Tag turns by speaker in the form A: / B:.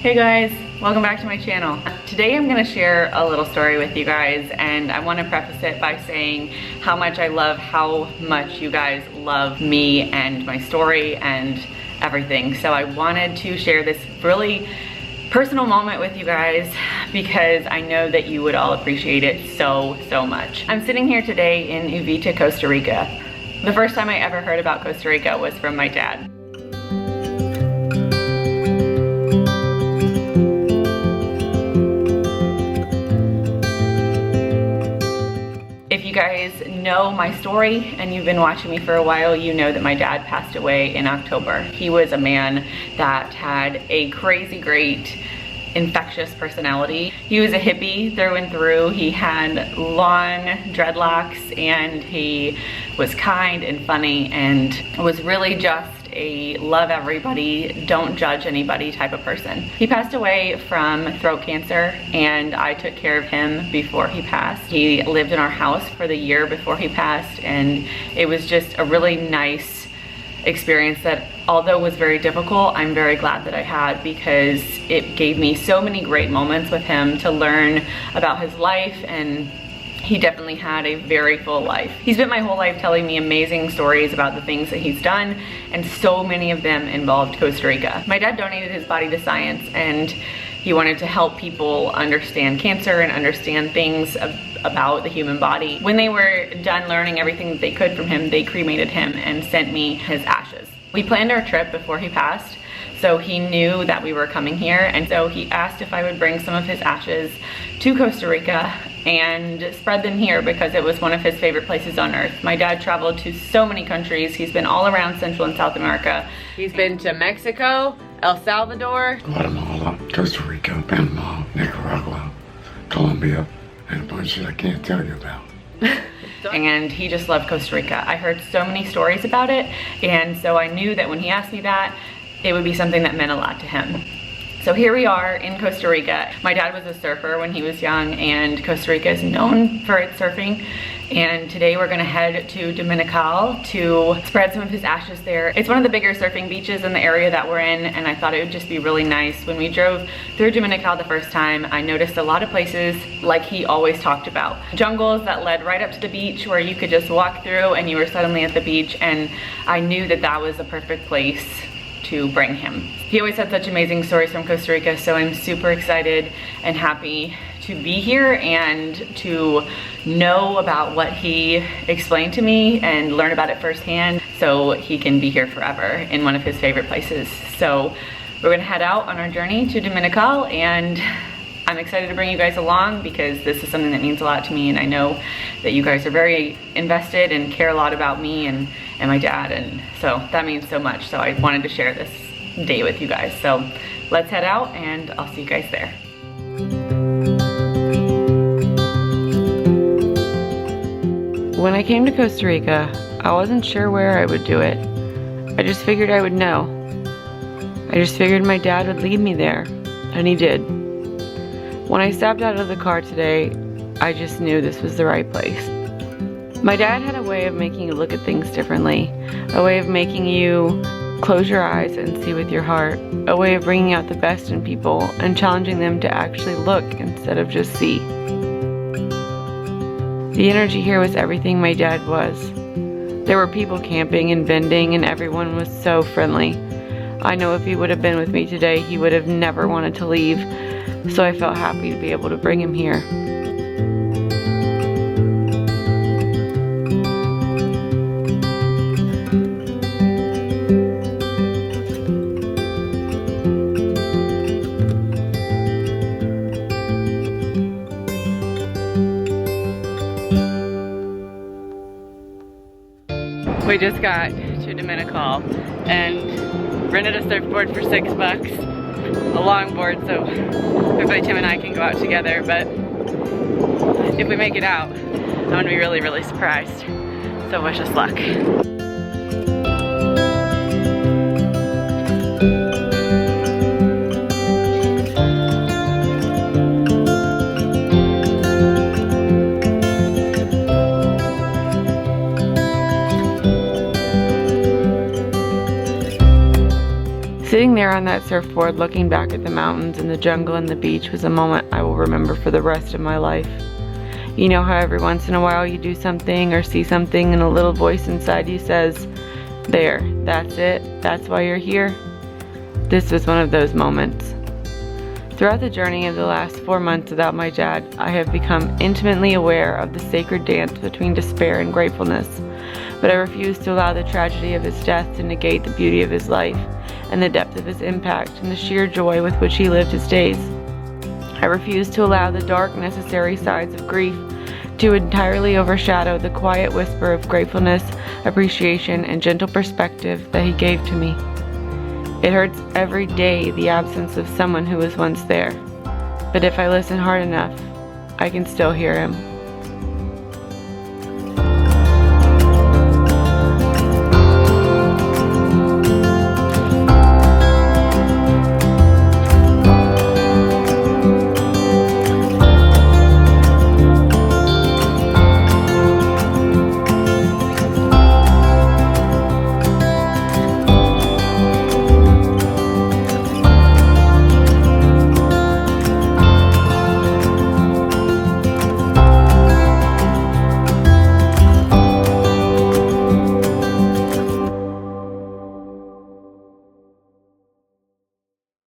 A: Hey guys, welcome back to my channel. Today I'm going to share a little story with you guys, and I want to preface it by saying how much I love how much you guys love me and my story and everything. So I wanted to share this really personal moment with you guys because I know that you would all appreciate it so much. I'm sitting here today in Uvita, Costa Rica. The first time I ever heard about Costa Rica was from my dad. If you guys know my story and you've been watching me for a while, you know that my dad passed away in October. He was a man that had a crazy great infectious personality. He was a hippie through and through. He had long dreadlocks and he was kind and funny and was really just a love everybody, don't judge anybody type of person. He passed away from throat cancer and I took care of him before he passed. He lived in our house for the year before he passed, and it was just a really nice experience that, although it was very difficult, I'm very glad that I had, because it gave me so many great moments with him to learn about his life, and he definitely had a very full life. He spent my whole life telling me amazing stories about the things that he's done, and so many of them involved Costa Rica. My dad donated his body to science, and he wanted to help people understand cancer and understand things about the human body. When they were done learning everything that they could from him, they cremated him and sent me his ashes. We planned our trip before he passed, so he knew that we were coming here, and so he asked if I would bring some of his ashes to Costa Rica and spread them here because it was one of his favorite places on earth. My dad traveled to so many countries. He's been all around Central and South America. He's been to Mexico, El Salvador,
B: Guatemala, Costa Rica, Panama, Nicaragua, Colombia, and a bunch that I can't tell you about.
A: And he just loved Costa Rica. I heard so many stories about it, and so I knew that when he asked me that, it would be something that meant a lot to him. So here we are in Costa Rica. My dad was a surfer when he was young, and Costa Rica is known for its surfing. And today we're gonna head to Dominical to spread some of his ashes there. It's one of the bigger surfing beaches in the area that we're in, and I thought it would just be really nice. When we drove through Dominical the first time, I noticed a lot of places like he always talked about. Jungles that led right up to the beach where you could just walk through and you were suddenly at the beach, and I knew that that was a perfect place to bring him. He always had such amazing stories from Costa Rica, so I'm super excited and happy to be here and to know about what he explained to me and learn about it firsthand so he can be here forever in one of his favorite places. So we're gonna head out on our journey to Dominical, and I'm excited to bring you guys along because this is something that means a lot to me, and I know that you guys are very invested and care a lot about me and my dad, and so that means so much. So I wanted to share this day with you guys. So let's head out and I'll see you guys there. When I came to Costa Rica, I wasn't sure where I would do it. I just figured I would know. I just figured my dad would lead me there, and he did. When I stepped out of the car today, I just knew this was the right place. My dad had a way of making you look at things differently, a way of making you close your eyes and see with your heart, a way of bringing out the best in people and challenging them to actually look instead of just see. The energy here was everything my dad was. There were people camping and vending, and everyone was so friendly. I know if he would have been with me today, he would have never wanted to leave, so I felt happy to be able to bring him here. We just got to Dominical and rented a surfboard for $6, a longboard, so hopefully Tim and I can go out together, but if we make it out, I'm gonna be really surprised. So wish us luck. Sitting there on that surfboard, looking back at the mountains and the jungle and the beach was a moment I will remember for the rest of my life. You know how every once in a while you do something or see something and a little voice inside you says, "There, that's it, that's why you're here"? This was one of those moments. Throughout the journey of the last 4 months without my dad, I have become intimately aware of the sacred dance between despair and gratefulness, but I refuse to allow the tragedy of his death to negate the beauty of his life and the depth of his impact and the sheer joy with which he lived his days. I refuse to allow the dark, necessary sides of grief to entirely overshadow the quiet whisper of gratefulness, appreciation, and gentle perspective that he gave to me. It hurts every day, the absence of someone who was once there, but if I listen hard enough, I can still hear him.